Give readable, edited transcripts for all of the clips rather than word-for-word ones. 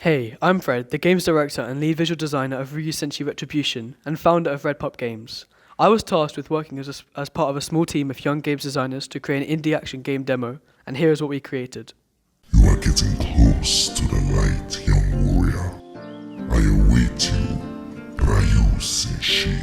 Hey, I'm Fred, the games director and lead visual designer of Ryuu Senshi Retribution and founder of Red Pop Games. I was tasked with working as part of a small team of young games designers to create an indie action game demo, and here is what we created. You are getting close to the light, young warrior. I await you, Ryuu Senshi.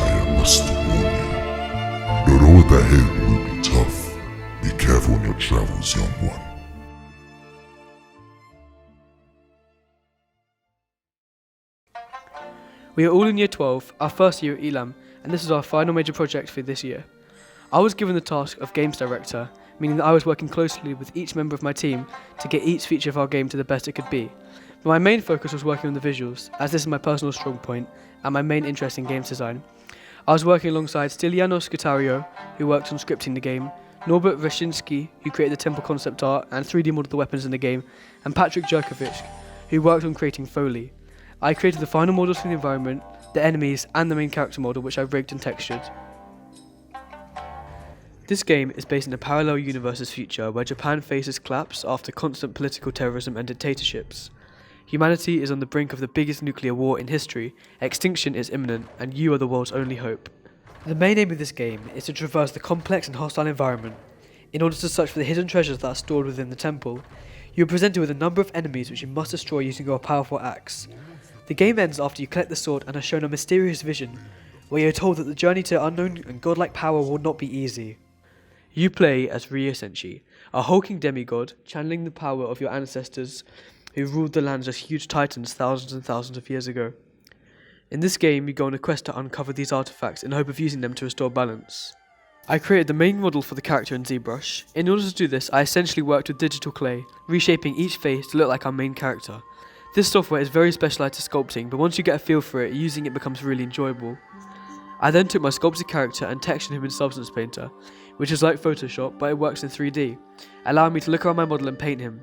I must warn you. The road ahead will be tough. Be careful on your travels, young one. We are all in Year 12, our first year at Elam, and this is our final major project for this year. I was given the task of games director, meaning that I was working closely with each member of my team to get each feature of our game to the best it could be. But my main focus was working on the visuals, as this is my personal strong point and my main interest in games design. I was working alongside Stiliano Scutario, who worked on scripting the game, Norbert Wyszynski, who created the temple concept art and 3D modeled the weapons in the game, and Patrick Jerkovic, who worked on creating Foley. I created the final models for the environment, the enemies, and the main character model, which I rigged and textured. This game is based in a parallel universe's future where Japan faces collapse after constant political terrorism and dictatorships. Humanity is on the brink of the biggest nuclear war in history, extinction is imminent, and you are the world's only hope. The main aim of this game is to traverse the complex and hostile environment. In order to search for the hidden treasures that are stored within the temple, you are presented with a number of enemies which you must destroy using your powerful axe. The game ends after you collect the sword and are shown a mysterious vision, where you are told that the journey to unknown and godlike power will not be easy. You play as Ryuu Senshi, a hulking demigod, channeling the power of your ancestors who ruled the lands as huge titans thousands and thousands of years ago. In this game, you go on a quest to uncover these artifacts in the hope of using them to restore balance. I created the main model for the character in Zbrush. In order to do this, I essentially worked with digital clay, reshaping each face to look like our main character. This software is very specialised to sculpting, but once you get a feel for it, using it becomes really enjoyable. I then took my sculpted character and textured him in Substance Painter, which is like Photoshop, but it works in 3D, allowing me to look around my model and paint him.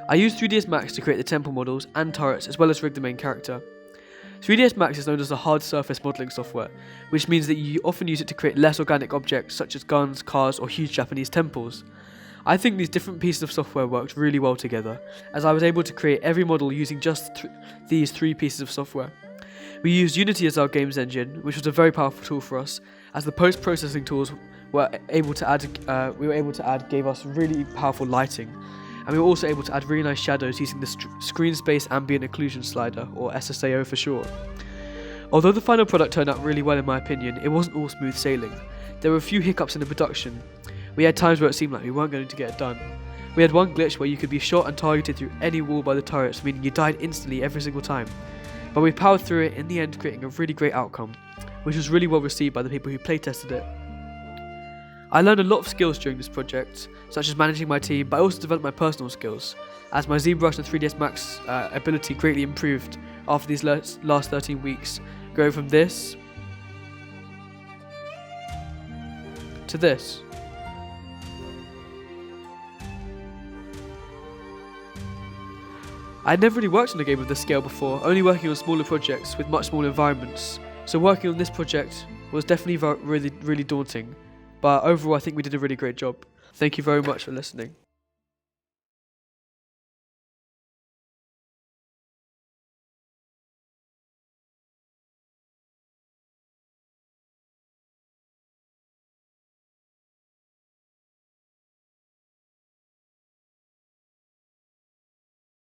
I used 3ds Max to create the temple models and turrets, as well as rig the main character. 3ds Max is known as a hard surface modelling software, which means that you often use it to create less organic objects such as guns, cars, or huge Japanese temples. I think these different pieces of software worked really well together, as I was able to create every model using just these 3 pieces of software. We used Unity as our games engine, which was a very powerful tool for us, as the post-processing tools we were able to add gave us really powerful lighting, and we were also able to add really nice shadows using the Screen Space Ambient Occlusion Slider, or SSAO for short. Although the final product turned out really well in my opinion, it wasn't all smooth sailing. There were a few hiccups in the production. We had times where it seemed like we weren't going to get it done. We had one glitch where you could be shot and targeted through any wall by the turrets, meaning you died instantly every single time. But we powered through it in the end, creating a really great outcome, which was really well received by the people who playtested it. I learned a lot of skills during this project, such as managing my team, but I also developed my personal skills, as my Zbrush and 3ds Max ability greatly improved after these last 13 weeks, going from this to this. I had never really worked on a game of this scale before, only working on smaller projects with much smaller environments, so working on this project was definitely really daunting, but overall I think we did a really great job. Thank you very much for listening.